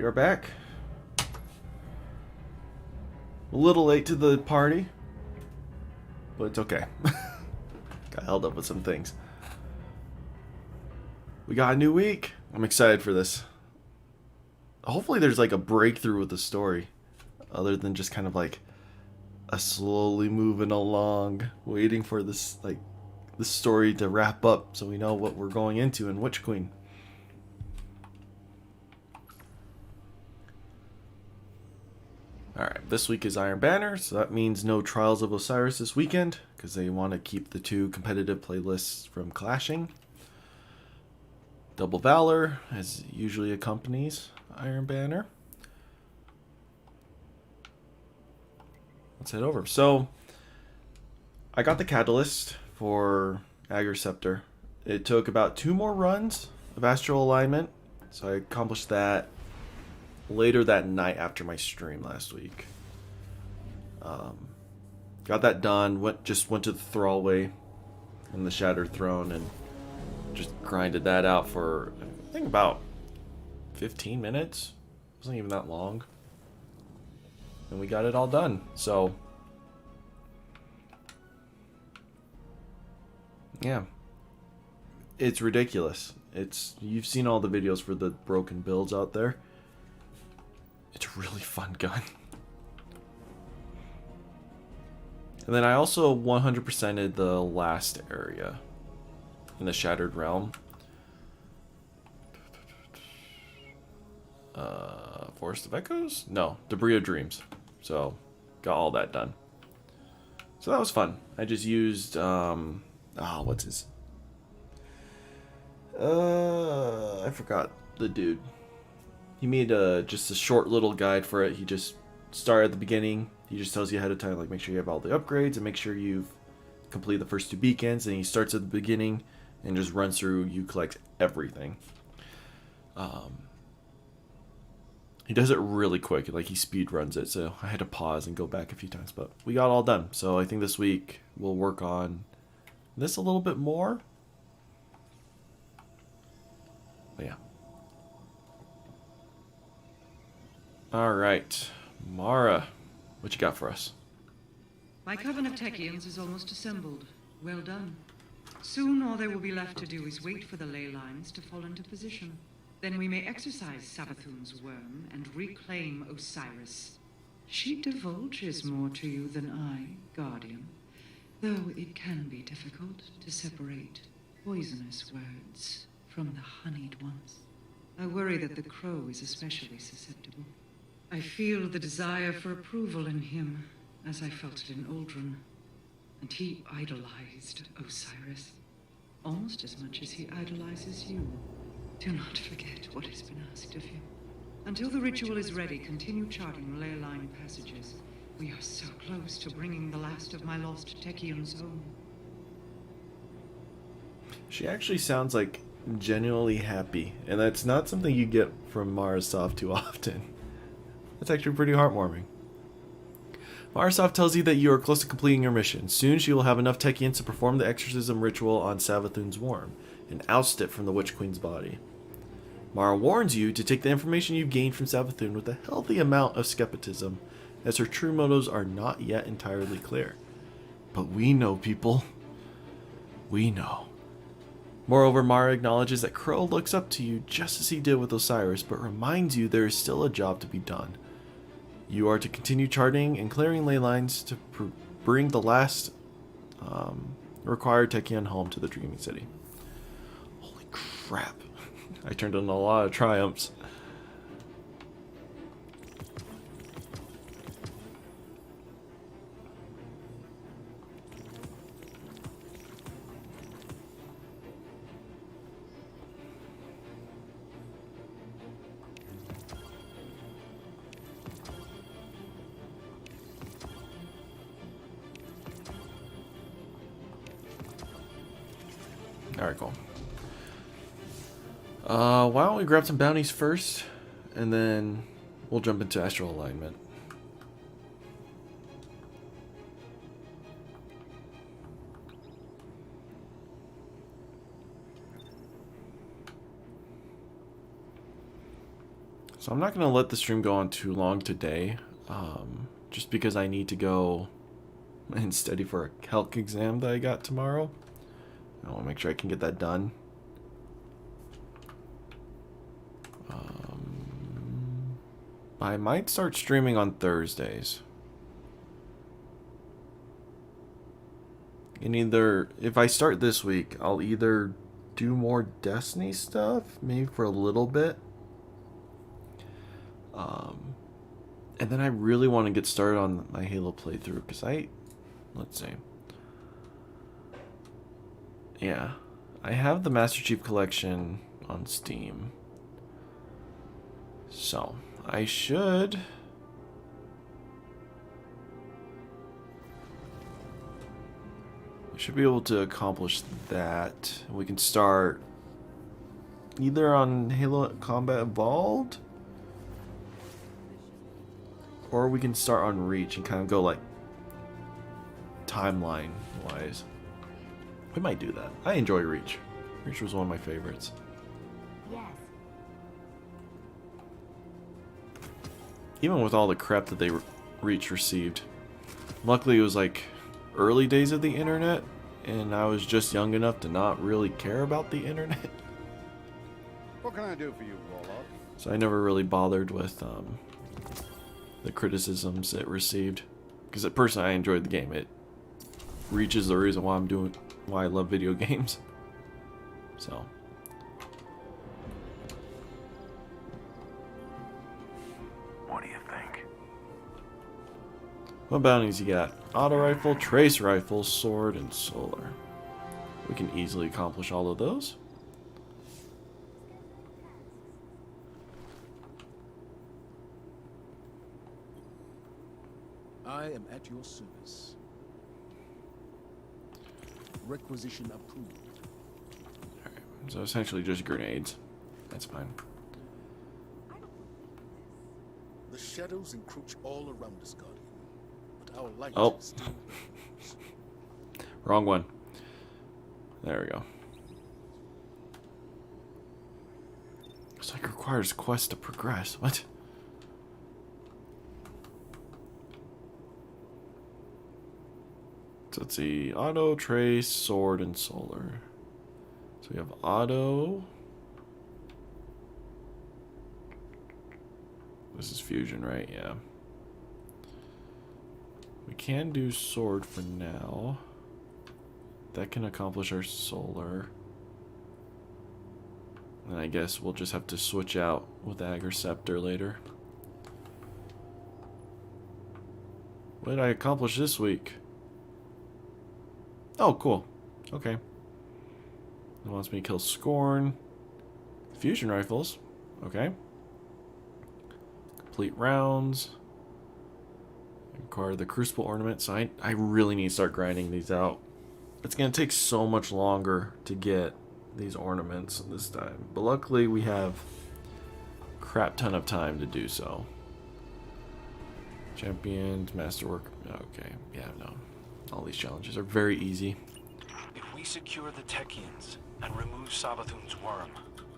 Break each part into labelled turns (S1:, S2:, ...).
S1: We are back. A little late to the party, but it's okay. Got held up with some things. We got a new week. I'm excited for this. Hopefully there's like a breakthrough with the story, other than just kind of like a slowly moving along, waiting for this story to wrap up so we know what we're going into in Witch Queen. Alright, this week is Iron Banner, so that means no Trials of Osiris this weekend, because they want to keep the two competitive playlists from clashing. Double Valor, as usually accompanies Iron Banner. Let's head over. So, I got the Catalyst for Agar Scepter. It took about 2 more runs of Astral Alignment, so I accomplished that later that night after my stream last week. Got that done, just went to the Thrallway and the Shattered Throne and just grinded that out for, I think, about 15 minutes. It wasn't even that long. And we got it all done. So, yeah. It's ridiculous. You've seen all the videos for the broken builds out there. It's a really fun gun. And then I also 100%ed the last area in the Shattered Realm. Forest of Echoes? No, Debris of Dreams. So, got all that done. So that was fun. I just used, what's his? I forgot the dude. He made just a short little guide for it. He just started at the beginning. He just tells you ahead of time, like, make sure you have all the upgrades and make sure you've completed the first 2 beacons. And he starts at the beginning and just runs through. You collect everything. He does it really quick. Like, he speed runs it. So I had to pause and go back a few times. But we got all done. So I think this week we'll work on this a little bit more. But yeah. Alright, Mara, what you got for us?
S2: My coven of Techians is almost assembled. Well done. Soon all there will be left to do is wait for the ley lines to fall into position. Then we may exorcise Savathun's worm and reclaim Osiris. She divulges more to you than I, Guardian, though it can be difficult to separate poisonous words from the honeyed ones. I worry that the crow is especially susceptible. I feel the desire for approval in him, as I felt it in Uldren. And he idolized Osiris, almost as much as he idolizes you. Do not forget what has been asked of you. Until the ritual is ready, continue charting ley line passages. We are so close to bringing the last of my lost Techians home.
S1: She actually sounds like genuinely happy, and that's not something you get from Marasoft too often. That's actually pretty heartwarming. Marasoft tells you that you are close to completing your mission. Soon she will have enough Techians to perform the exorcism ritual on Savathun's worm and oust it from the Witch Queen's body. Mara warns you to take the information you've gained from Savathun with a healthy amount of skepticism, as her true motives are not yet entirely clear. But we know, people. We know. Moreover, Mara acknowledges that Crow looks up to you just as he did with Osiris, but reminds you there is still a job to be done. You are to continue charting and clearing ley lines to bring the last required Techian home to the Dreaming City. Holy crap. I turned in a lot of triumphs. Alright, cool. Why don't we grab some bounties first, and then we'll jump into Astral Alignment. So I'm not going to let the stream go on too long today, just because I need to go and study for a calc exam that I got tomorrow. I want to make sure I can get that done. I might start streaming on Thursdays. And either, if I start this week, I'll either do more Destiny stuff, maybe for a little bit. And then I really want to get started on my Halo playthrough, because let's see. Yeah, I have the Master Chief Collection on Steam. So, I should... be able to accomplish that. We can start either on Halo Combat Evolved, or we can start on Reach and kind of go like timeline wise. We might do that. I enjoy Reach. Reach was one of my favorites.
S3: Yes.
S1: Even with all the crap that they Reach received. Luckily it was like early days of the internet, and I was just young enough to not really care about the internet.
S4: What can I do for you, Warlock?
S1: So I never really bothered with the criticisms it received, because personally I enjoyed the game. It reaches the reason why I love video games. So
S5: what do you think?
S1: what bounties you got? Auto rifle, trace rifle, sword, and solar. We can easily accomplish all of those.
S6: I am at your service. Requisition approved.
S1: Alright, so essentially just grenades. That's fine.
S6: The shadows encroach all around us, Guardian. But our light
S1: Oh.
S6: is still
S1: Wrong one. There we go. It's like requires quest to progress. What? So let's see. Auto, trace, sword, and solar. So we have auto. This is fusion, right? Yeah. We can do sword for now. That can accomplish our solar. And I guess we'll just have to switch out with Agriceptor later. What did I accomplish this week? Oh, cool. Okay. It wants me to kill Scorn. Fusion rifles. Okay. Complete rounds. Acquire the Crucible Ornament. So I really need to start grinding these out. It's going to take so much longer to get these ornaments this time. But luckily we have a crap ton of time to do so. Champions, Masterwork. Okay, yeah, no. All these challenges are very easy.
S5: If we secure the Techians and remove Savathun's worm,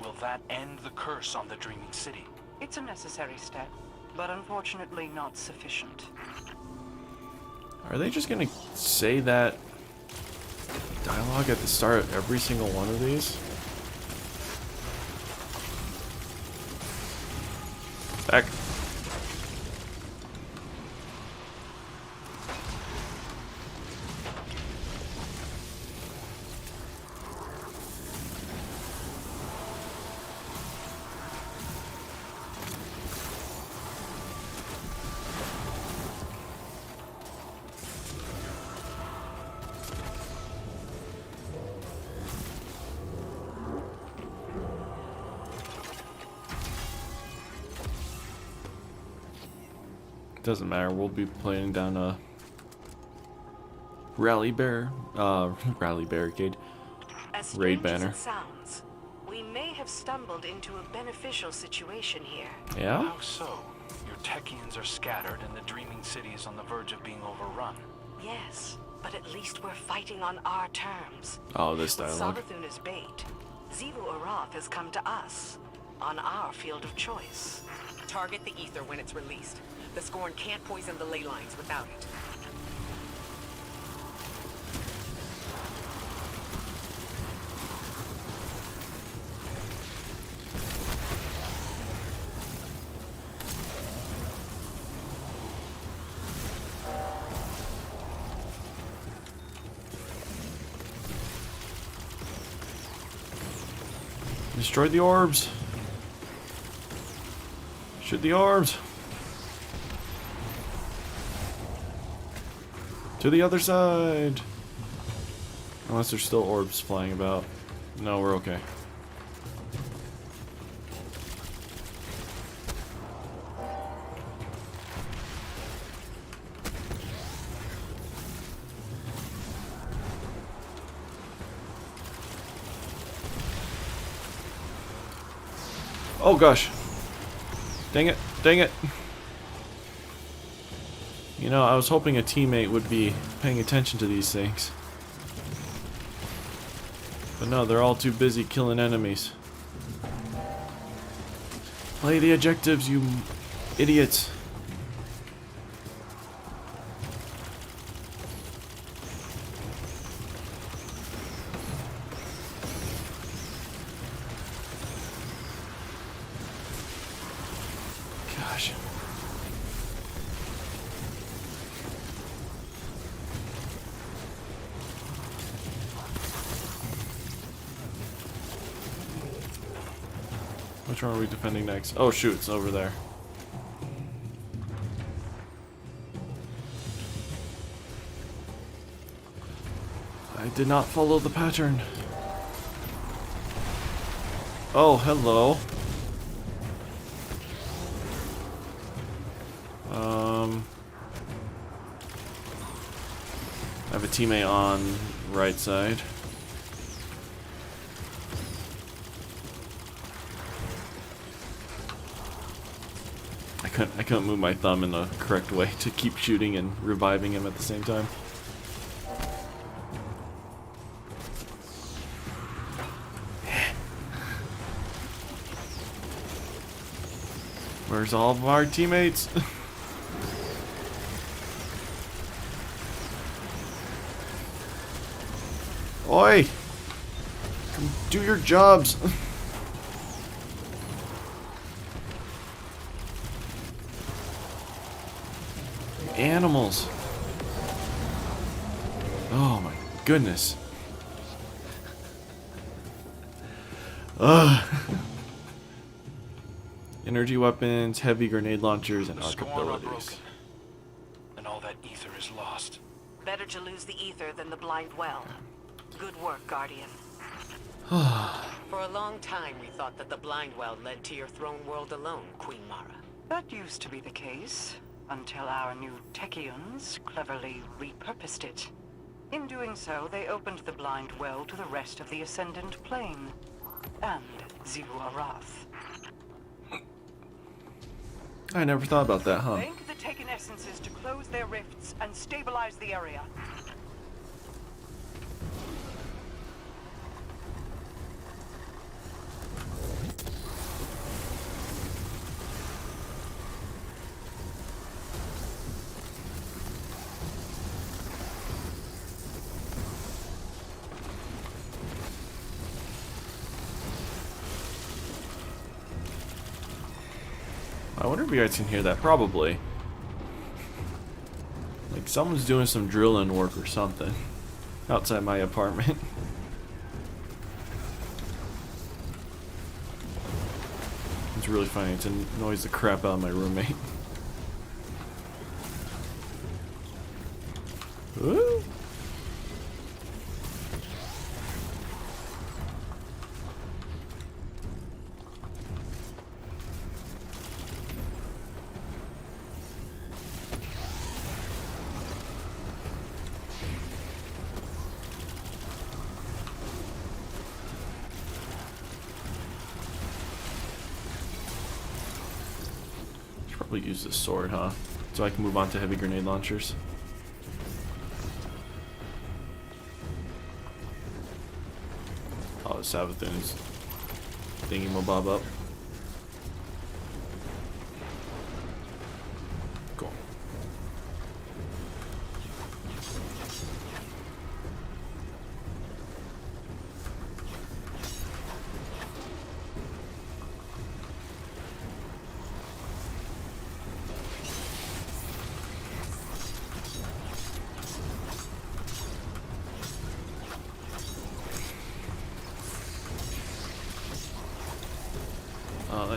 S5: will that end the curse on the Dreaming City?
S2: It's a necessary step, but unfortunately not sufficient.
S1: Are they just gonna say that dialogue at the start of every single one of these? Back. Doesn't matter, we'll be playing down a rally barricade.
S7: As
S1: Raid
S7: strange as
S1: banner.
S7: it sounds, we may have stumbled into a beneficial situation here.
S1: Yeah?
S5: How so? Your Techians are scattered and the Dreaming City is on the verge of being overrun.
S7: Yes, but at least we're fighting on our terms.
S1: Oh, this
S7: With
S1: dialogue.
S7: Savathun as bait, Xivu Arath has come to us. on our field of choice.
S3: Target the ether when it's released. The Scorn can't poison the ley lines without it.
S1: Destroy the orbs. Shoot the orbs. To the other side. Unless there's still orbs flying about. No, we're okay. Oh gosh. Dang it. Dang it. You know, I was hoping a teammate would be paying attention to these things. But no, they're all too busy killing enemies. Play the objectives, you idiots. Gosh. Which one are we defending next? Oh shoot, it's over there. I did not follow the pattern. Oh, hello. I have a teammate on right side. I couldn't move my thumb in the correct way to keep shooting and reviving him at the same time. Where's all of our teammates? Oi! Come do your jobs! Animals! Oh my goodness. Ugh. Energy weapons, heavy grenade launchers, and
S5: The
S1: arc
S5: Scorn are
S1: abilities.
S5: broken, and all that ether is lost.
S7: Better to lose the ether than the blind well. Good work, Guardian.
S3: For a long time, we thought that the blind well led to your throne world alone, Queen Mara.
S2: That used to be the case, until our new Techians cleverly repurposed it. In doing so, they opened the blind well to the rest of the Ascendant Plane, and Zero Arath.
S1: I never thought about that, huh?
S2: Bank the taken essences to close their rifts and stabilize the area.
S1: I wonder if you guys can hear that. Probably. Like someone's doing some drilling work or something outside my apartment. It's really funny. It annoys the crap out of my roommate. Woo! Probably use this sword, huh? So I can move on to heavy grenade launchers. Oh, Savathun's thingy-mabob up.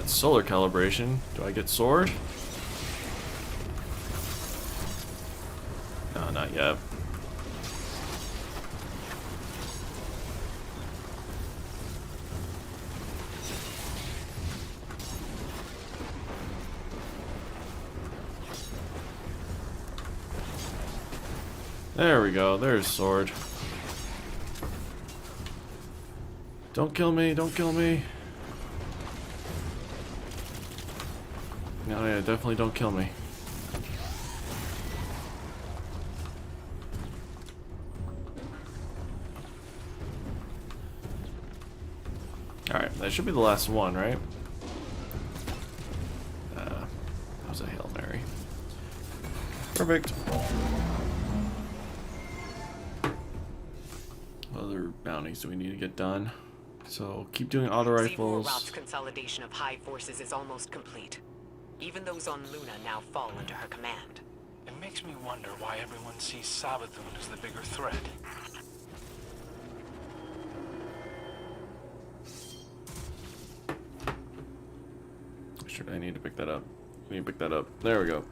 S1: got solar calibration. Do I get sword? No, not yet. There we go. There's sword. Don't kill me. Don't kill me. No, yeah, definitely don't kill me. Alright, that should be the last one, right? That was a Hail Mary. Perfect. What other bounties do we need to get done? So, keep doing auto rifles.
S3: Roth's consolidation of high forces is almost complete. Even those on Luna now fall under her command.
S5: It makes me wonder why everyone sees Savathun as the bigger threat.
S1: I need to pick that up. I need to pick that up. There we go.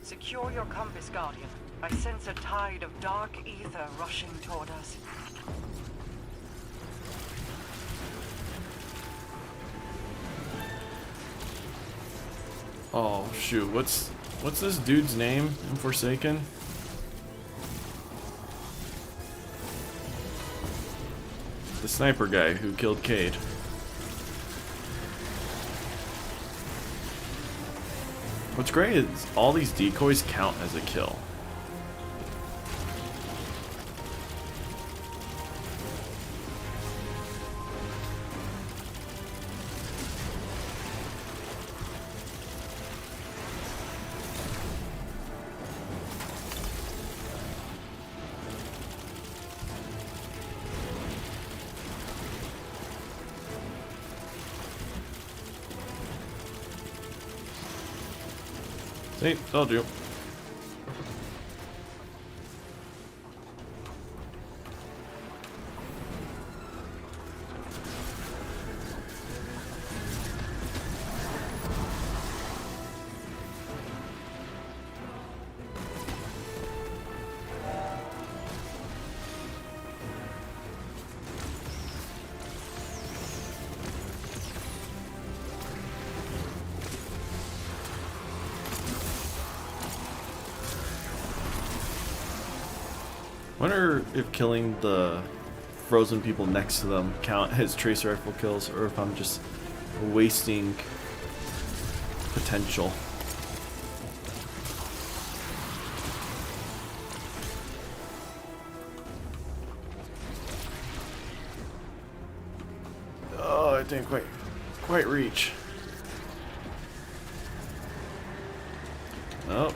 S2: Secure your compass, Guardian. I sense a tide of dark ether rushing toward us.
S1: Oh shoot, what's this dude's name in Forsaken? The sniper guy who killed Cade. What's great is all these decoys count as a kill. See, told you. Wonder if killing the frozen people next to them count as tracer rifle kills, or if I'm just wasting potential. Oh, I didn't quite reach. Nope.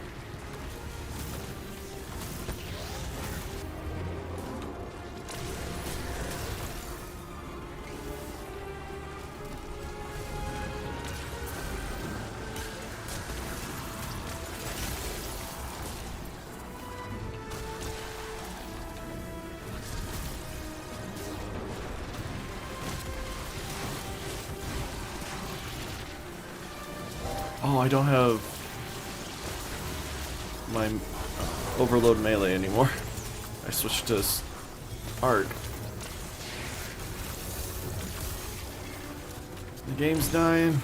S1: Oh, I don't have my overload melee anymore. I switched to arc. The game's dying.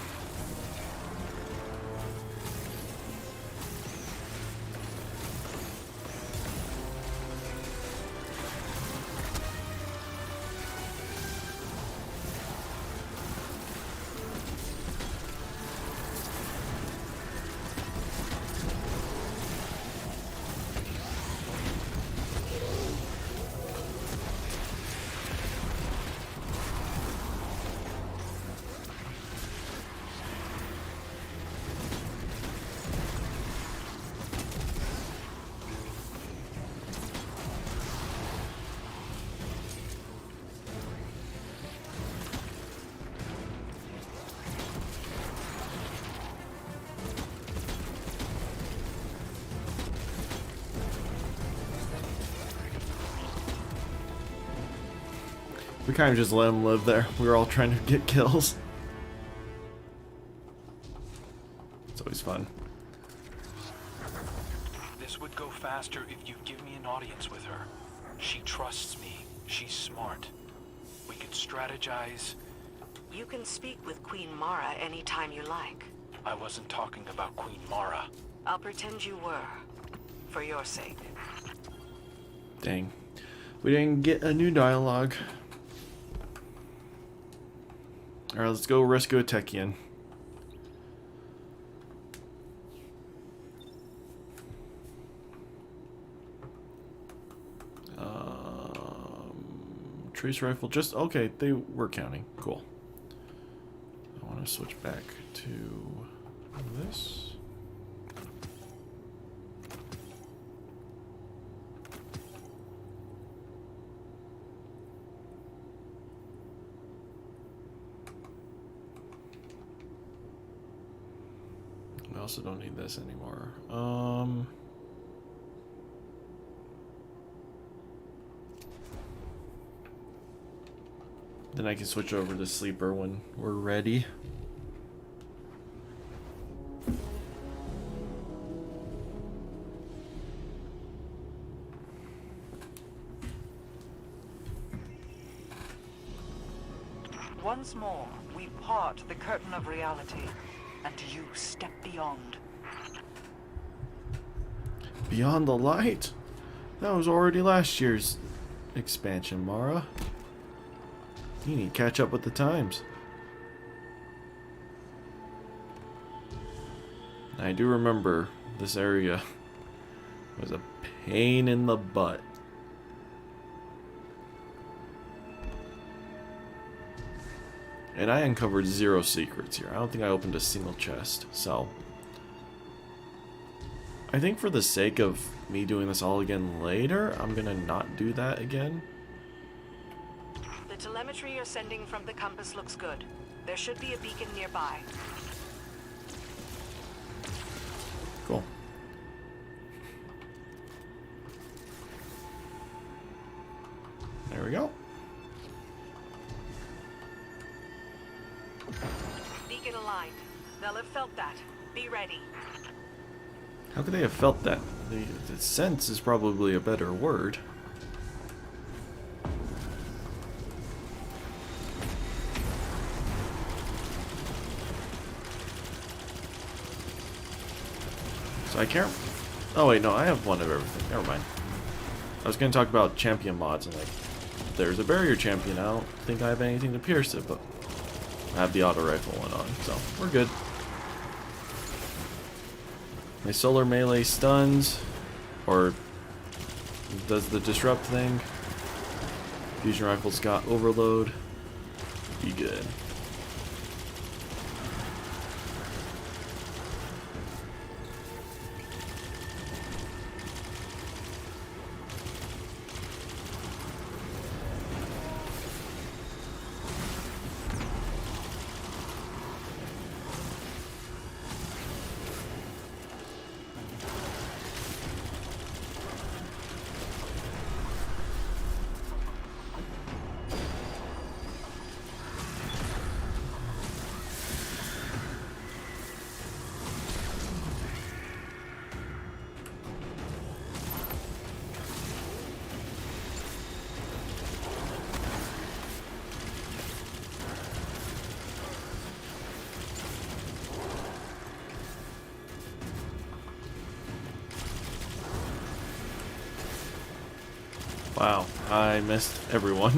S1: We kind of just let him live there. We were all trying to get kills. It's always fun.
S5: This would go faster if you give me an audience with her. She trusts me. She's smart. We could strategize.
S7: You can speak with Queen Mara anytime you like.
S5: I wasn't talking about Queen Mara.
S7: I'll pretend you were. For your sake.
S1: Dang. We didn't get a new dialogue. Alright, let's go rescue a Techian. Trace rifle, just okay, they were counting. Cool. I want to switch back to this. I also don't need this anymore. Then I can switch over to sleeper when we're ready.
S2: Once more, we part the curtain of reality, and you step beyond.
S1: Beyond the light? That was already last year's expansion, Mara. You need to catch up with the times. I do remember this area was a pain in the butt. And I uncovered 0 secrets here. I don't think I opened a single chest. So, I think for the sake of me doing this all again later, I'm gonna not do that again.
S7: The telemetry you're sending from the compass looks good. There should be a beacon nearby.
S1: Cool. There we go.
S7: Beacon aligned. They'll have felt that. Be ready.
S1: How could they have felt that? The sense is probably a better word. So I can't... Oh wait, no, I have one of everything. Never mind. I was going to talk about champion mods and like, there's a barrier champion. I don't think I have anything to pierce it, but I have the auto rifle one on, so we're good. My solar melee stuns, or does the disrupt thing. Fusion rifle's got overload. Be good. Wow, I missed everyone.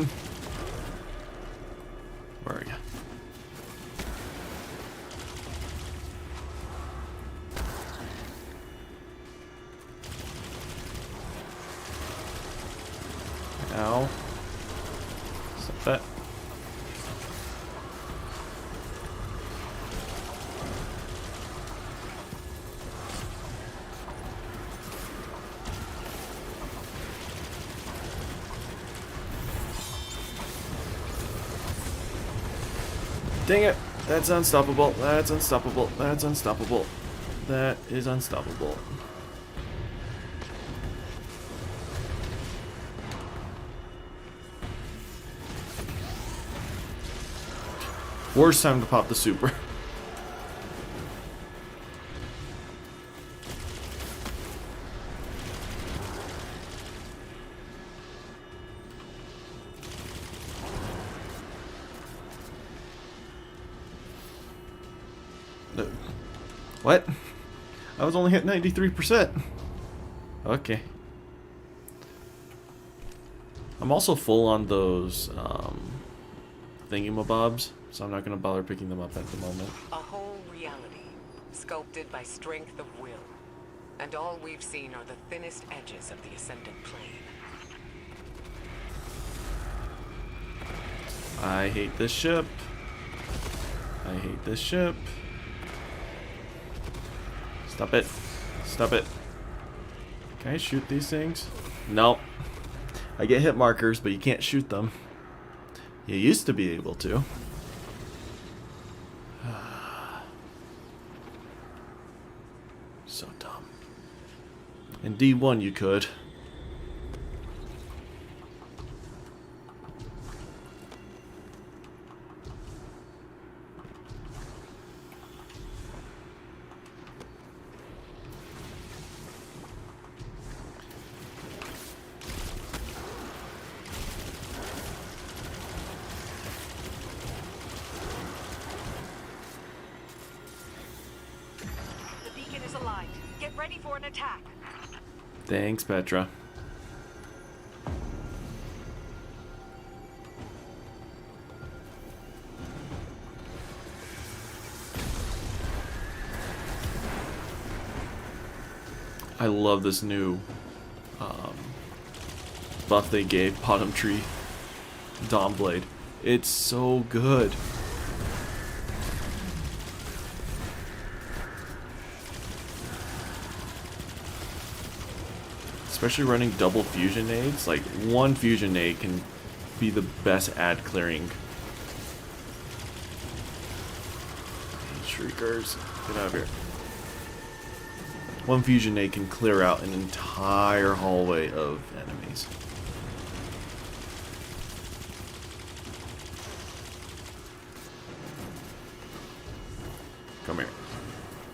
S1: Where are you? Ow. Stop that. Dang it! That's unstoppable. That's unstoppable. That's unstoppable. That is unstoppable. Worst time to pop the super. What? I was only at 93%. Okay. I'm also full on those thingamabobs, so I'm not going to bother picking them up at the moment.
S3: A whole reality, sculpted by strength of will. And all we've seen are the thinnest edges of the ascendant plane.
S1: I hate this ship. I hate this ship. Stop it. Stop it. Can I shoot these things? Nope. I get hit markers, but you can't shoot them. You used to be able to. So dumb. In D1 you could.
S7: The beacon is aligned. Get ready for an attack.
S1: Thanks, Petra. I love this new buff they gave Bottom Tree Dawn Blade. It's so good. Especially running double fusion nades. Like, one fusion nade can be the best ad clearing. Shriekers, get out of here. One fusion nade can clear out an entire hallway of enemies. Come here.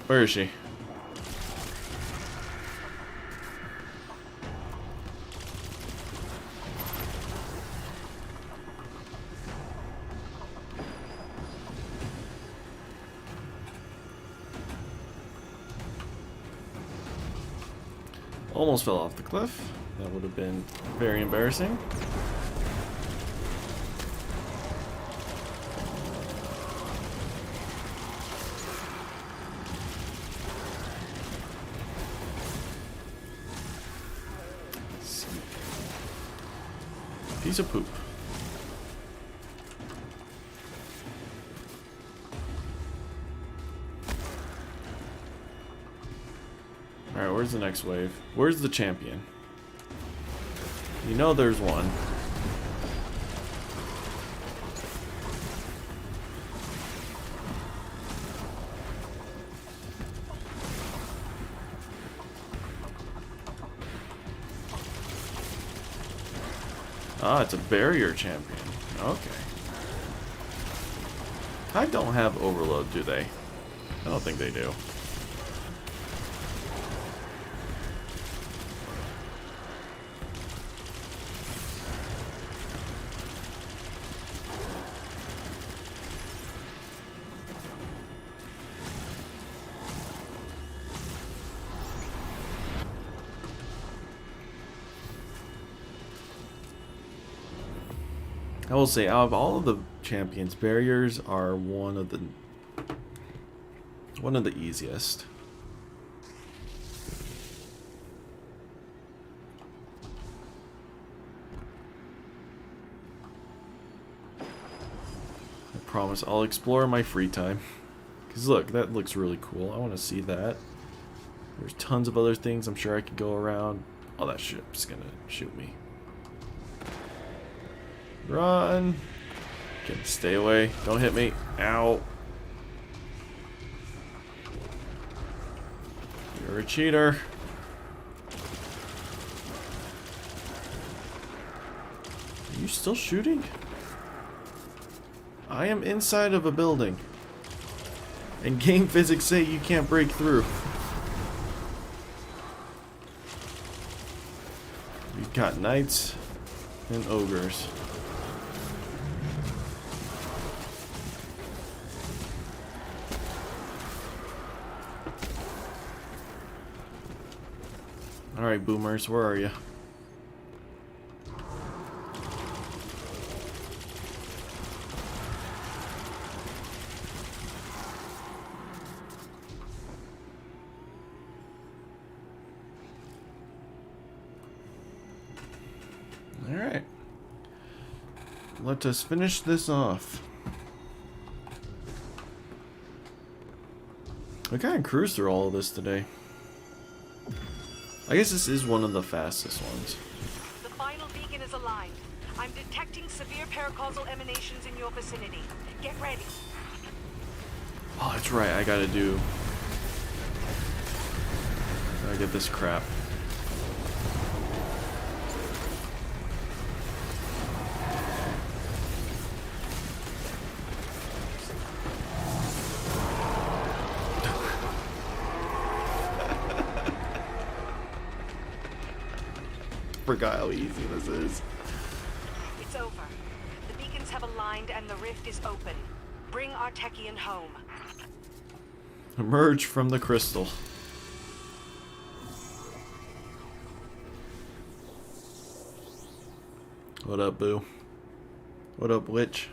S1: Where is she? Almost fell off the cliff. That would have been very embarrassing. Piece of poop. Alright, where's the next wave? Where's the champion? You know there's one. Ah, it's a barrier champion. Okay. I don't have overload, do they? I don't think they do. I will say, out of all of the champions, barriers are one of the easiest. I promise I'll explore in my free time. Because look, that looks really cool. I want to see that. There's tons of other things I'm sure I could go around. Oh, that ship's gonna shoot me. Run! Okay, stay away. Don't hit me. Ow. You're a cheater. Are you still shooting? I am inside of a building. And game physics say you can't break through. We've got knights and ogres. Alright, boomers, where are you? Alright. Let us finish this off. I kind of cruised through all of this today. I guess this is one of the fastest ones.
S7: The final beacon is aligned. I'm detecting severe paracausal emanations in your vicinity. Get ready.
S1: Oh, that's right. I gotta get this crap. Forgot how easy this is.
S7: It's over. The beacons have aligned and the rift is open. Bring our Techian home.
S1: Emerge from the crystal. What up, boo? What up, witch?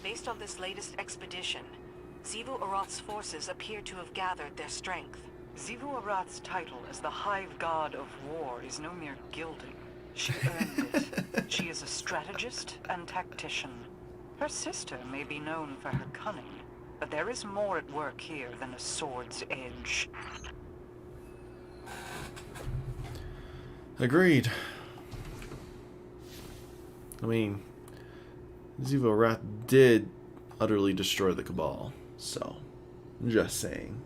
S7: Based on this latest expedition, Xivu Arath's forces appear to have gathered their strength.
S2: Xivu Arath's title as the Hive God of War is no mere gilding. She earned it. She is a strategist and tactician. Her sister may be known for her cunning, but there is more at work here than a sword's edge.
S1: Agreed. I mean, Xivu Arath did utterly destroy the Cabal, so I'm just saying.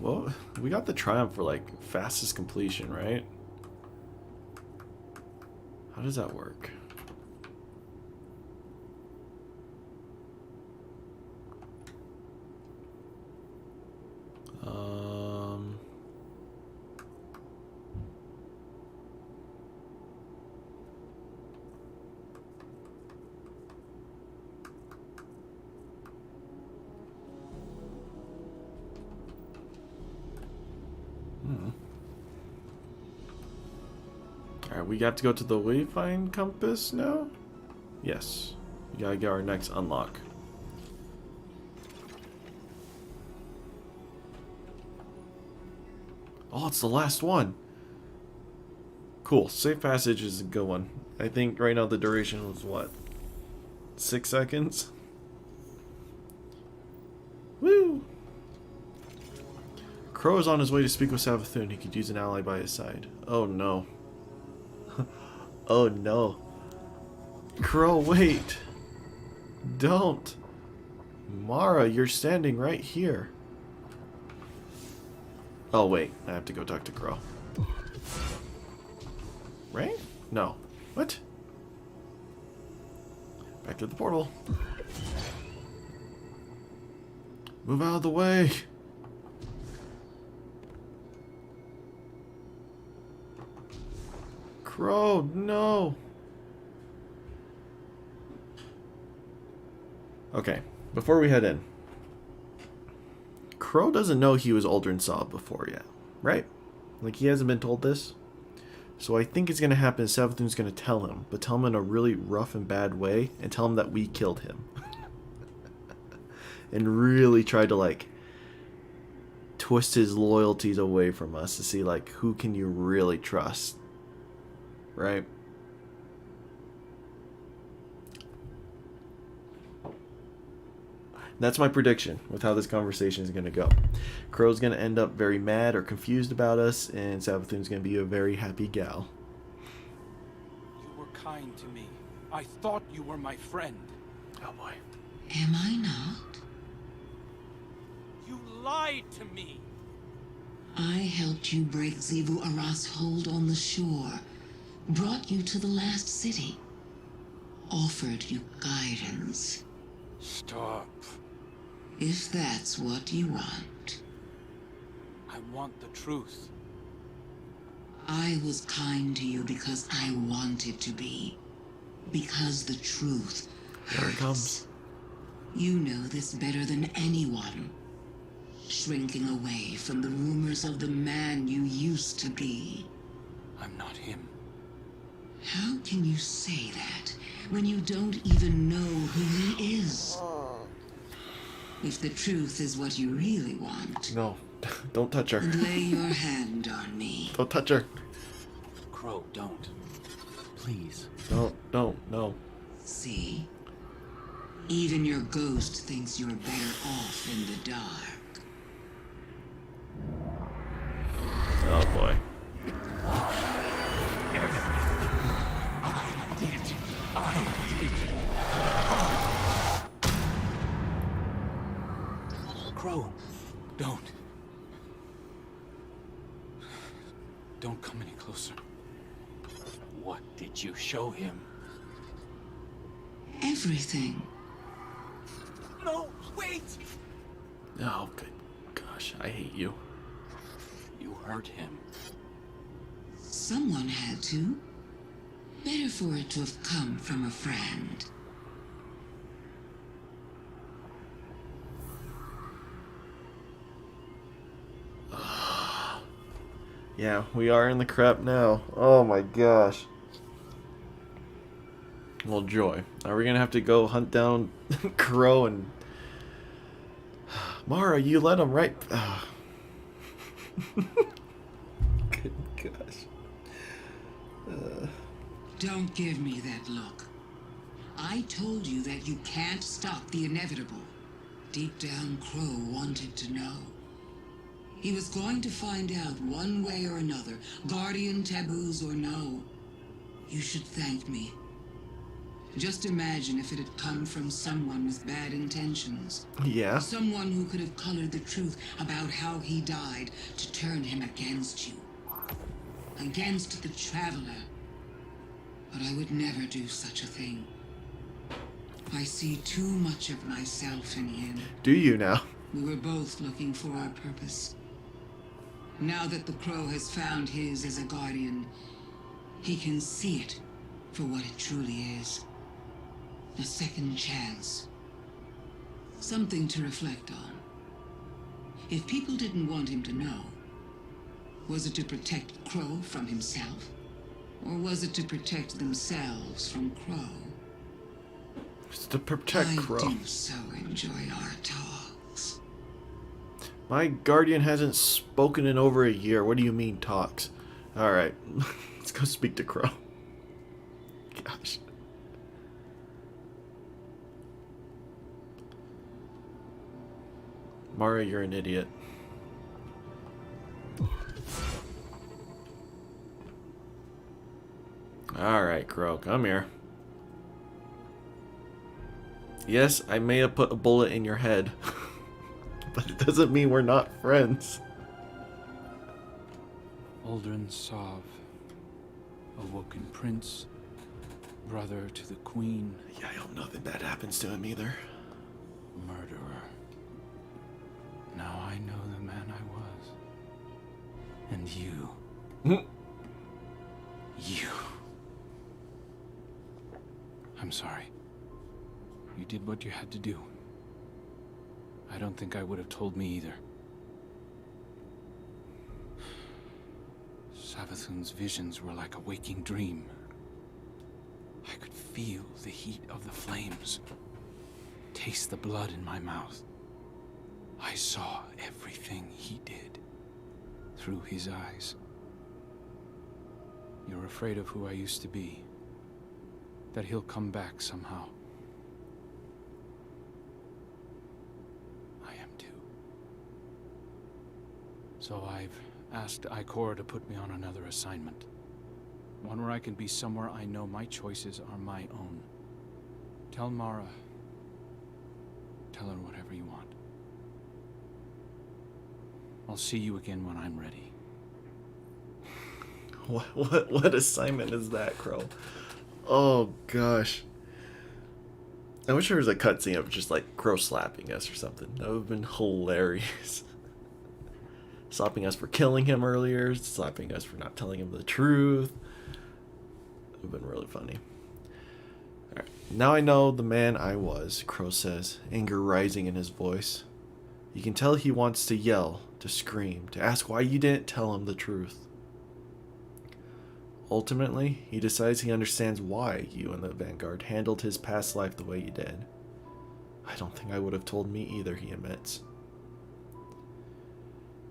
S1: Well, we got the triumph for like fastest completion, right? How does that work? Alright, we have to go to the Wayfind Compass now? Yes. We gotta get our next unlock. Oh, it's the last one. Cool. Safe passage is a good one. I think right now the duration was what? 6 seconds? Woo! Crow is on his way to speak with Savathun. He could use an ally by his side. Oh no. Oh no. Crow, wait. Don't. Mara, you're standing right here. Oh wait, I have to go talk to Crow. Right? No. What? Back to the portal. Move out of the way. Crow, no. Okay, before we head in. Crow doesn't know he was Aldrin Saw before yet, right? Like, he hasn't been told this. So I think it's going to happen. Savathun's going to tell him, but tell him in a really rough and bad way, and tell him that we killed him. And really try to, like, twist his loyalties away from us to see, like, who can you really trust? Right? That's my prediction with how this conversation is going to go. Crow's going to end up very mad or confused about us, and Savathun's going to be a very happy gal.
S5: You were lying to me. I thought you were my friend.
S1: Oh boy.
S2: Am I not?
S5: You lied to me.
S2: I helped you break Zivu Aras' hold on the shore, brought you to the last city, offered you guidance.
S5: Stop.
S2: If that's what you want.
S5: I want the truth.
S2: I was kind to you because I wanted to be. Because the truth
S1: Here it
S2: hurts.
S1: comes.
S2: You know this better than anyone. Shrinking away from the rumors of the man you used to be.
S5: I'm not him.
S2: How can you say that when you don't even know who he is? If the truth is what you really want,
S1: No, don't touch her.
S2: then lay your hand on me.
S1: Don't touch her.
S5: Crow, don't. Please.
S1: Don't, no.
S2: See? Even your ghost thinks you're better off in the dark.
S1: Oh boy.
S5: Crow, don't. Don't come any closer. What did you show him?
S2: Everything.
S5: No, wait!
S1: Oh, good gosh, I hate you.
S5: You hurt him.
S2: Someone had to. Better for it to have come from a friend.
S1: Yeah, we are in the crap now. Oh my gosh. Well, Joy, are we gonna have to go hunt down Crow and... Mara, you let him right... Good gosh.
S2: Don't give me that look. I told you that you can't stop the inevitable. Deep down, Crow wanted to know. He was going to find out one way or another, guardian taboos or no. You should thank me. Just imagine if it had come from someone with bad intentions.
S1: Yeah.
S2: Someone who could have colored the truth about how he died to turn him against you. Against the Traveler. But I would never do such a thing. I see too much of myself in him.
S1: Do you now?
S2: We were both looking for our purpose. Now that the Crow has found his as a guardian, he can see it for what it truly is. A second chance. Something to reflect on. If people didn't want him to know, was it to protect Crow from himself? Or was it to protect themselves from Crow?
S1: It's to protect Crow.
S2: I do so enjoy our talks.
S1: My guardian hasn't spoken in over a year. What do you mean, talks? Alright, let's go speak to Crow. Gosh. Mara, you're an idiot. Alright, Crow, come here. Yes, I may have put a bullet in your head. But it doesn't mean we're not friends.
S5: Aldrin Sov, awoken prince, brother to the queen,
S1: Yeah, I hope nothing bad happens to him either.
S5: murderer. Now I know the man I was. And you. You. I'm sorry. You did what you had to do. I don't think I would have told me either. Savathun's visions were like a waking dream. I could feel the heat of the flames, taste the blood in my mouth. I saw everything he did through his eyes. You're afraid of who I used to be, that he'll come back somehow. I am too. So I've asked Ikor to put me on another assignment. One where I can be somewhere I know my choices are my own. Tell Mara. Tell her whatever you want. I'll see you again when I'm ready.
S1: What assignment is that, Crow? Oh gosh. I wish there was a cutscene of just like Crow slapping us or something. That would have been hilarious. Slapping us for killing him earlier, slapping us for not telling him the truth. It would have been really funny. Alright. Now I know the man I was, Crow says, anger rising in his voice. You can tell he wants to yell, to scream, to ask why you didn't tell him the truth. Ultimately, he decides he understands why you and the Vanguard handled his past life the way you did. I don't think I would have told me either, he admits.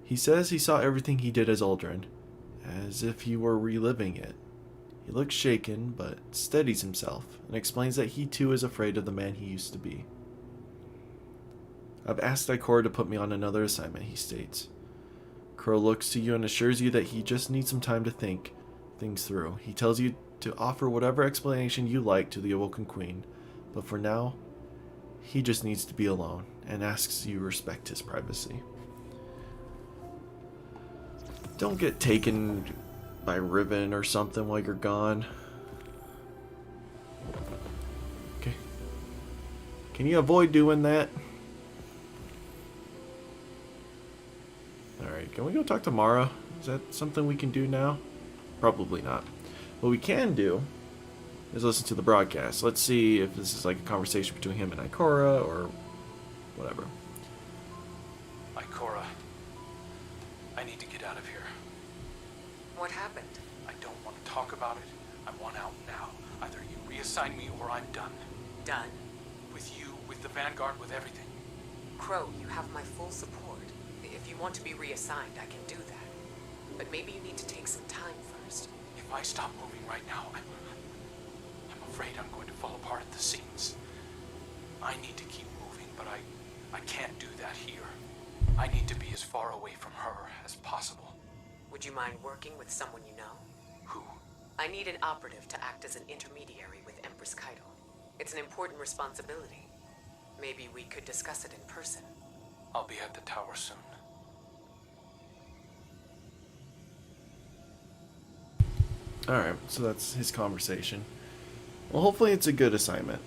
S1: He says he saw everything he did as Aldrin, as if he were reliving it. He looks shaken, but steadies himself, and explains that he too is afraid of the man he used to be. I've asked Ikora to put me on another assignment, he states. Crow looks to you and assures you that he just needs some time to think things through. He tells you to offer whatever explanation you like to the Awoken Queen, but for now, he just needs to be alone, and asks you respect his privacy. Don't get taken by Riven or something while you're gone. Okay. Can you avoid doing that? Alright, can we go talk to Mara? Is that something we can do now? Probably not. What we can do is listen to the broadcast. Let's see if this is like a conversation between him and Ikora or whatever.
S5: Ikora, I need to get out of here.
S3: What happened?
S5: I don't want to talk about it. I want out now. Either you reassign me or I'm done.
S3: Done.
S5: With you, with the Vanguard, with everything.
S3: Crow, you have my full support. If you want to be reassigned, I can do that. But maybe you need to take some time first.
S5: If I stop moving right now, I'm afraid I'm going to fall apart at the seams. I need to keep moving, but I can't do that here. I need to be as far away from her as possible.
S3: Would you mind working with someone you know?
S5: Who?
S3: I need an operative to act as an intermediary with Empress Kaido. It's an important responsibility. Maybe we could discuss it in person.
S5: I'll be at the tower soon.
S1: Alright, so that's his conversation. Well, hopefully it's a good assignment.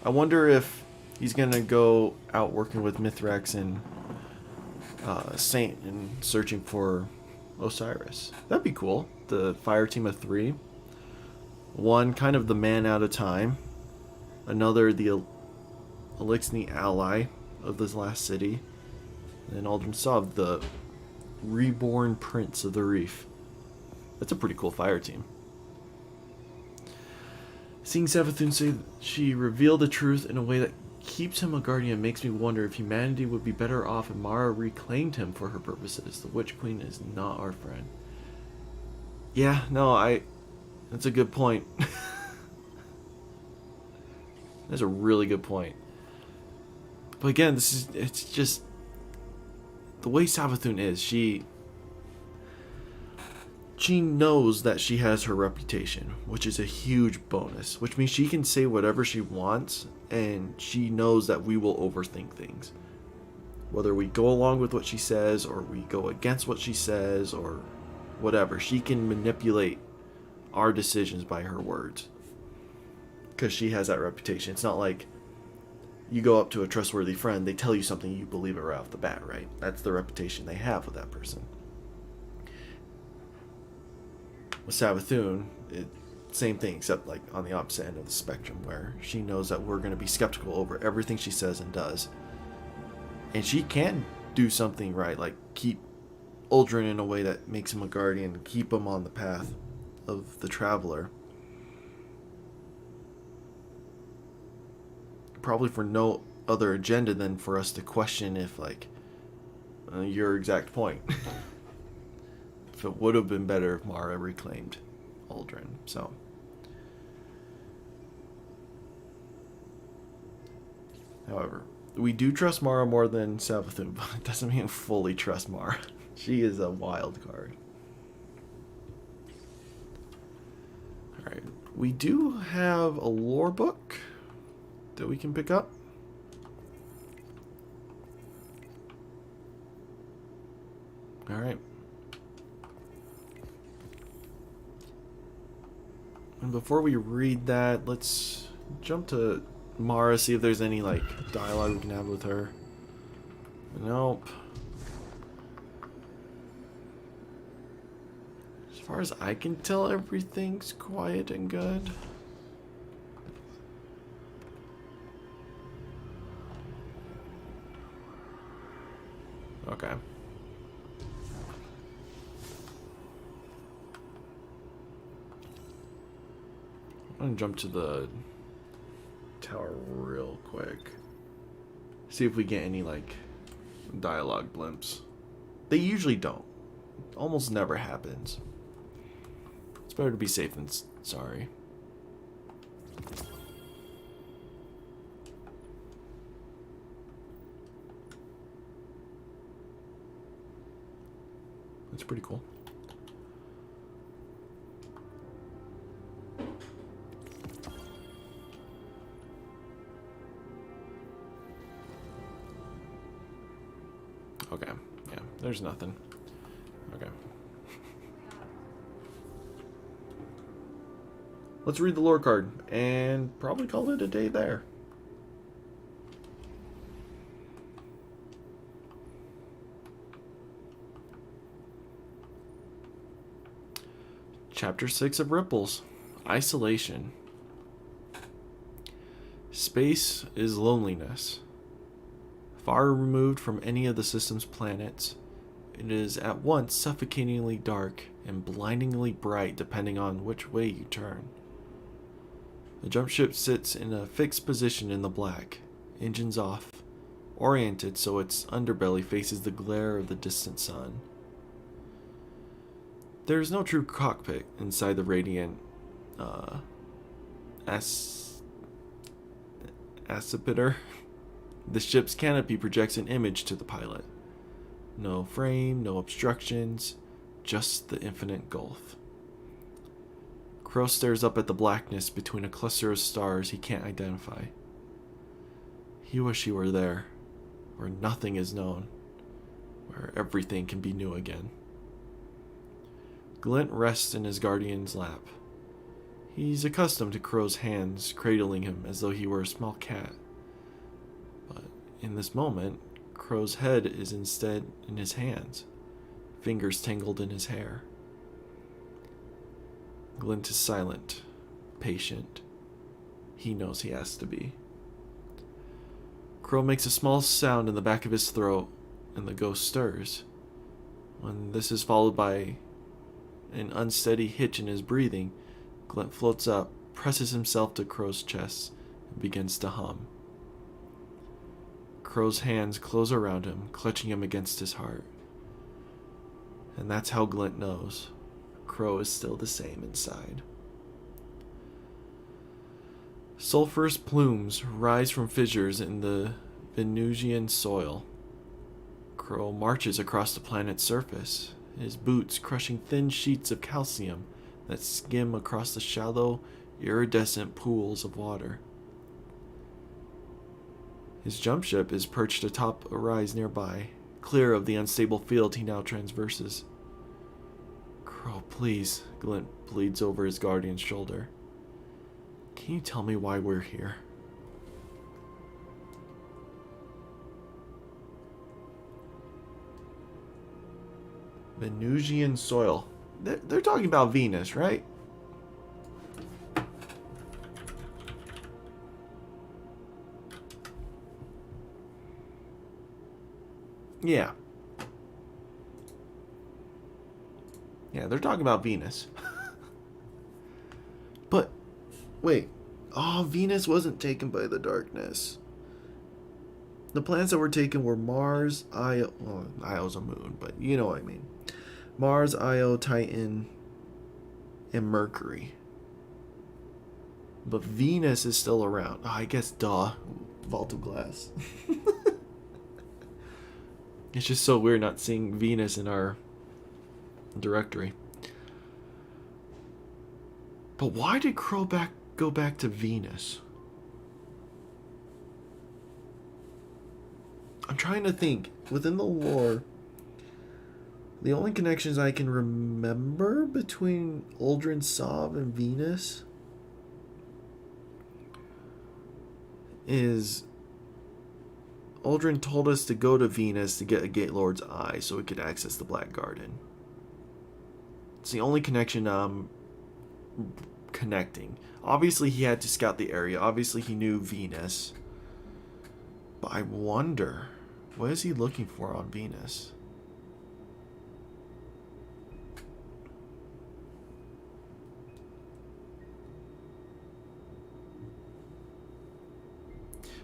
S1: I wonder if he's gonna go out working with Mithrax and Saint and searching for Osiris. That'd be cool. The fire team of 3. One kind of the man out of time. Another the Elixni ally of this last city. And Aldrin Sov, the reborn prince of the reef. That's a pretty cool fire team. Seeing Savathun say she revealed the truth in a way that keeps him a guardian makes me wonder if humanity would be better off if Mara reclaimed him for her purposes. The Witch Queen is not our friend. Yeah, no, that's a good point. That's a really good point. But again, it's just the way Savathun is. She knows that she has her reputation, which is a huge bonus, which means she can say whatever she wants, and she knows that we will overthink things. Whether we go along with what she says, or we go against what she says, or whatever, she can manipulate our decisions by her words. Because she has that reputation. It's not like you go up to a trustworthy friend, they tell you something, you believe it right off the bat, right? That's the reputation they have with that person. With Savathun, same thing, except like on the opposite end of the spectrum, where she knows that we're going to be skeptical over everything she says and does. And she can do something right, like keep Aldrin in a way that makes him a guardian, keep him on the path of the Traveler. Probably for no other agenda than for us to question if, like, your exact point. If it would have been better if Mara reclaimed Aldrin. So, however, we do trust Mara more than Savathun, but it doesn't mean fully trust Mara. She is a wild card. We do have a lore book that we can pick up. Alright. And before we read that, let's jump to Mara, see if there's any, like, dialogue we can have with her. Nope. As far as I can tell, everything's quiet and good. Okay. I'm gonna jump to the tower real quick. See if we get any, like, dialogue blimps. They usually don't. Almost never happens. It's better to be safe than sorry. That's pretty cool. Okay, yeah, there's nothing. Okay. Let's read the lore card and probably call it a day there. Chapter 6 of Ripples. Isolation. Space is loneliness. Far removed from any of the system's planets, it is at once suffocatingly dark and blindingly bright depending on which way you turn. The jump ship sits in a fixed position in the black, engines off, oriented so its underbelly faces the glare of the distant sun. There is no true cockpit inside the radiant accipiter. The ship's canopy projects an image to the pilot. No frame, no obstructions, just the infinite gulf. Crow stares up at the blackness between a cluster of stars he can't identify. He wish he were there, where nothing is known, where everything can be new again. Glint rests in his guardian's lap. He's accustomed to Crow's hands cradling him as though he were a small cat. But in this moment, Crow's head is instead in his hands, fingers tangled in his hair. Glint is silent, patient. He knows he has to be. Crow makes a small sound in the back of his throat, and the ghost stirs. When this is followed by an unsteady hitch in his breathing, Glint floats up, presses himself to Crow's chest, and begins to hum. Crow's hands close around him, clutching him against his heart. And that's how Glint knows. Crow is still the same inside. Sulphurous plumes rise from fissures in the Venusian soil. Crow marches across the planet's surface, his boots crushing thin sheets of calcium that skim across the shallow, iridescent pools of water. His jump ship is perched atop a rise nearby, clear of the unstable field he now traverses. Crow, please, Glint pleads over his guardian's shoulder. Can you tell me why we're here? Venusian soil. They're talking about Venus, right? Yeah. Yeah, they're talking about Venus. But, wait. Oh, Venus wasn't taken by the darkness. The planets that were taken were Mars, Io... Well, Io's a moon, but you know what I mean. Mars, Io, Titan, and Mercury. But Venus is still around. Oh, I guess, duh. Vault of Glass. It's just so weird not seeing Venus in our directory. But why did Crow go back to Venus? I'm trying to think. Within the lore, the only connections I can remember between Uldren Sov and Venus is Uldren told us to go to Venus to get a Gate Lord's eye so we could access the Black Garden. It's the only connection I'm connecting. Obviously, he had to scout the area. Obviously, he knew Venus. But I wonder, what is he looking for on Venus?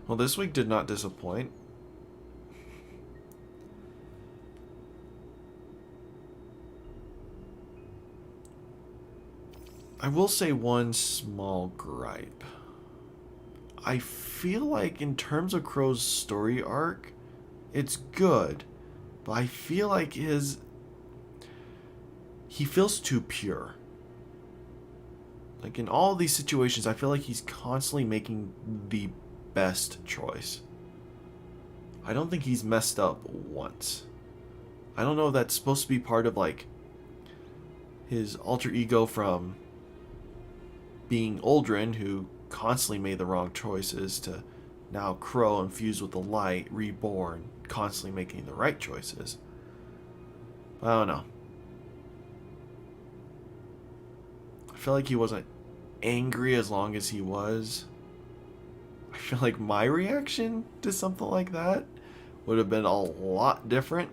S1: Well, this week did not disappoint. I will say one small gripe. I feel like in terms of Crow's story arc, it's good, but I feel like he feels too pure. Like in all these situations, I feel like he's constantly making the best choice. I don't think he's messed up once. I don't know if that's supposed to be part of like his alter ego from being Uldren, who constantly made the wrong choices, to now Crow infused with the light, reborn, constantly making the right choices. I don't know. I feel like he wasn't angry as long as he was. I feel like my reaction to something like that would have been a lot different.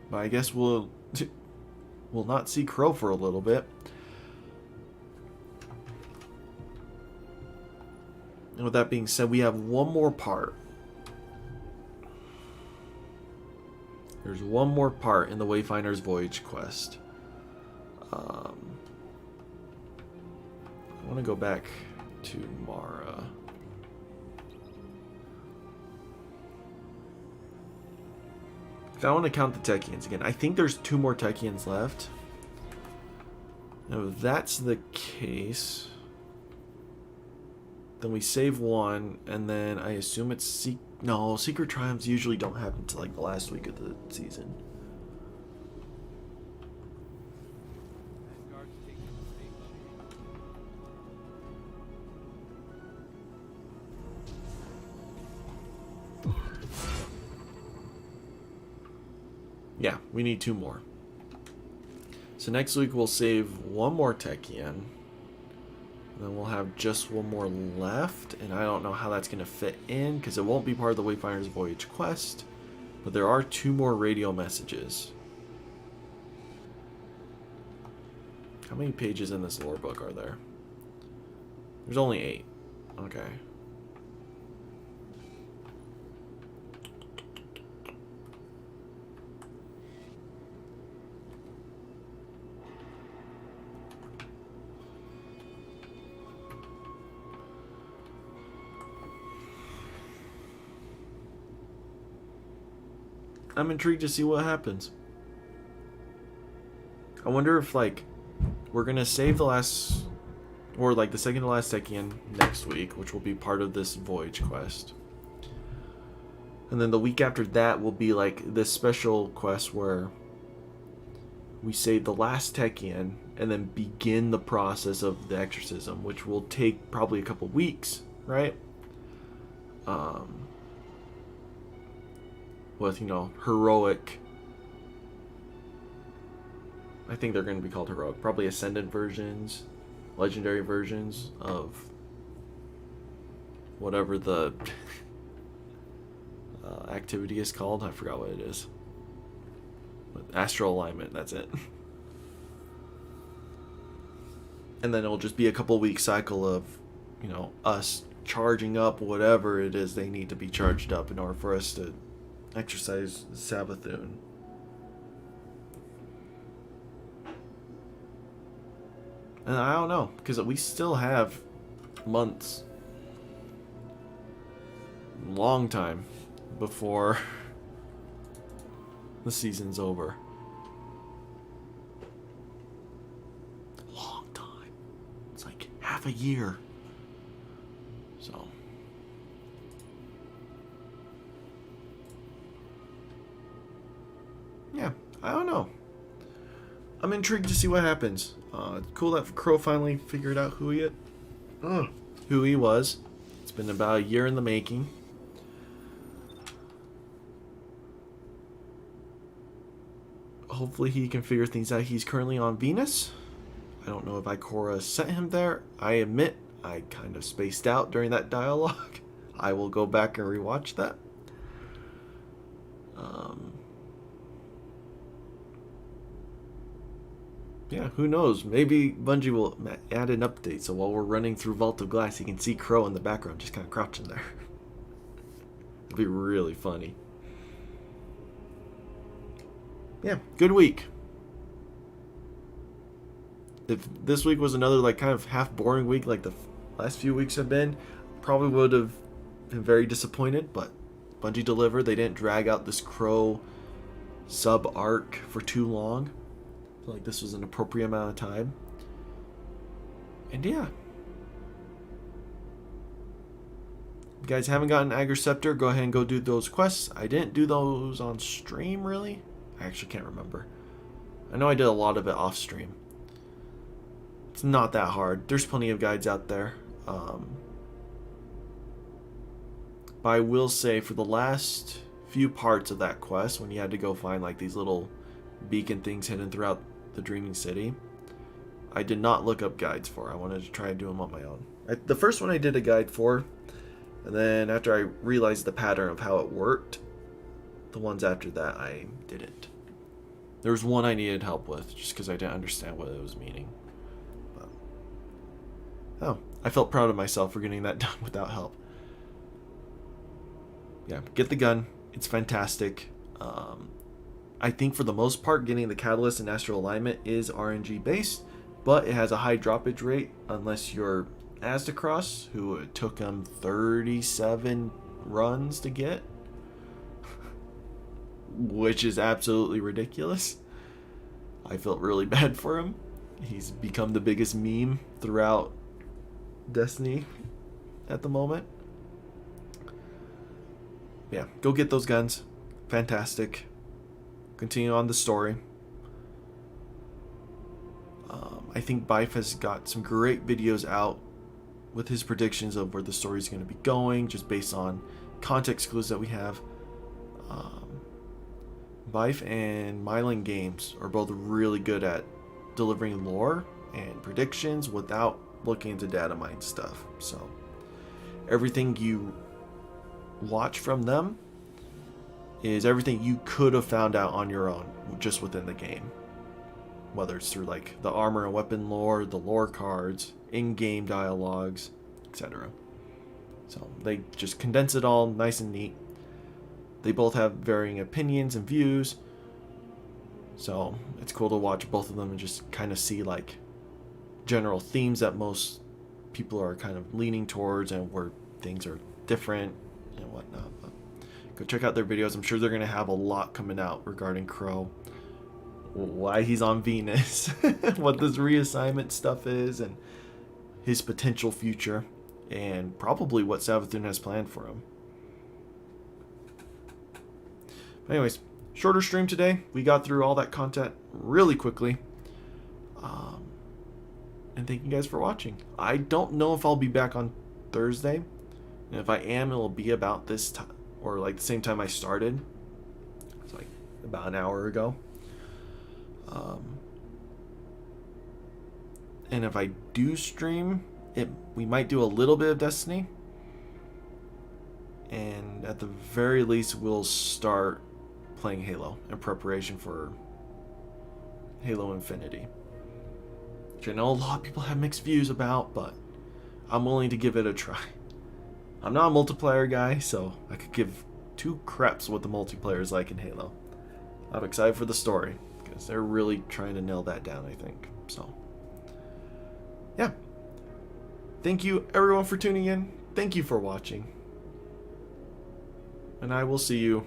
S1: But I guess we'll not see Crow for a little bit. And with that being said, we have one more part. There's one more part in the Wayfinder's Voyage quest. I want to go back to Mara. If I want to count the Techians again, I think there's 2 more Techians left. Now, if that's the case, then we save one, and then I assume it's Secret Triumphs usually don't happen until like the last week of the season. Yeah, we need 2 more. So next week we'll save 1 more Techian. Then we'll have just 1 more left, and I don't know how that's going to fit in because it won't be part of the Wayfinder's Voyage quest. But there are 2 more radio messages. How many pages in this lore book are there? There's only 8. Okay. I'm intrigued to see what happens. I wonder if, like, we're gonna save the last, or like the second to last Techian next week, which will be part of this Voyage quest. And then the week after that will be like this special quest where we save the last Techian and then begin the process of the exorcism, which will take probably a couple weeks, right? With, you know, heroic, I think they're going to be called heroic, probably ascendant versions, legendary versions of whatever the activity is called. I forgot what it is. But astral alignment, that's it. And then it'll just be a couple week cycle of, you know, us charging up whatever it is they need to be charged up in order for us to exercise Sabathun. And I don't know, because we still have months, long time, before the season's over. Long time. It's like half a year. So. Yeah, I don't know. I'm intrigued to see what happens. It's cool that Crow finally figured out who he was. It's been about a year in the making. Hopefully he can figure things out. He's currently on Venus. I don't know if Ikora sent him there. I admit I kind of spaced out during that dialogue. I will go back and rewatch that. Yeah, who knows? Maybe Bungie will add an update so while we're running through Vault of Glass, you can see Crow in the background just kind of crouching there. It'll be really funny. Yeah, good week. If this week was another like kind of half boring week like the last few weeks have been, probably would have been very disappointed, but Bungie delivered. They didn't drag out this Crow sub arc for too long. I feel like this was an appropriate amount of time. And yeah. If you guys haven't gotten Agar Scepter, go ahead and go do those quests. I didn't do those on stream, really. I actually can't remember. I know I did a lot of it off stream. It's not that hard. There's plenty of guides out there. But I will say for the last few parts of that quest, when you had to go find like these little beacon things hidden throughout the Dreaming City, I did not look up guides for. I wanted to try and do them on my own. The first one I did a guide for, and then after I realized the pattern of how it worked, the ones after that I didn't. There was one I needed help with just because I didn't understand what it was meaning. But, oh, I felt proud of myself for getting that done without help. Yeah, get the gun. It's fantastic. I think for the most part, getting the Catalyst and Astral Alignment is RNG based, but it has a high droppage rate unless you're Aztecross, who it took him 37 runs to get, which is absolutely ridiculous. I felt really bad for him. He's become the biggest meme throughout Destiny at the moment. Yeah, go get those guns. Fantastic. Continue on the story. I think Bife has got some great videos out with his predictions of where the story is going to be going, just based on context clues that we have. Bife and Mylan Games are both really good at delivering lore and predictions without looking into data mine stuff. So everything you watch from them is everything you could have found out on your own just within the game, whether it's through like the armor and weapon lore, the lore cards, in-game dialogues, etc. So they just condense it all nice and neat. They both have varying opinions and views, so it's cool to watch both of them and just kind of see like general themes that most people are kind of leaning towards and where things are different and whatnot. But go check out their videos. I'm sure they're going to have a lot coming out regarding Crow, why he's on Venus, what this reassignment stuff is, and his potential future, and probably what Savathun has planned for him. But anyways, shorter stream today. We got through all that content really quickly. And thank you guys for watching. I don't know if I'll be back on Thursday. And if I am, it'll be about this time, or like the same time I started. It's like about an hour ago. And if I do stream, we might do a little bit of Destiny. And at the very least, we'll start playing Halo in preparation for Halo Infinity, which I know a lot of people have mixed views about, but I'm willing to give it a try. I'm not a multiplayer guy, so I could give two craps what the multiplayer is like in Halo. I'm excited for the story, because they're really trying to nail that down, I think. So, yeah. Thank you, everyone, for tuning in. Thank you for watching. And I will see you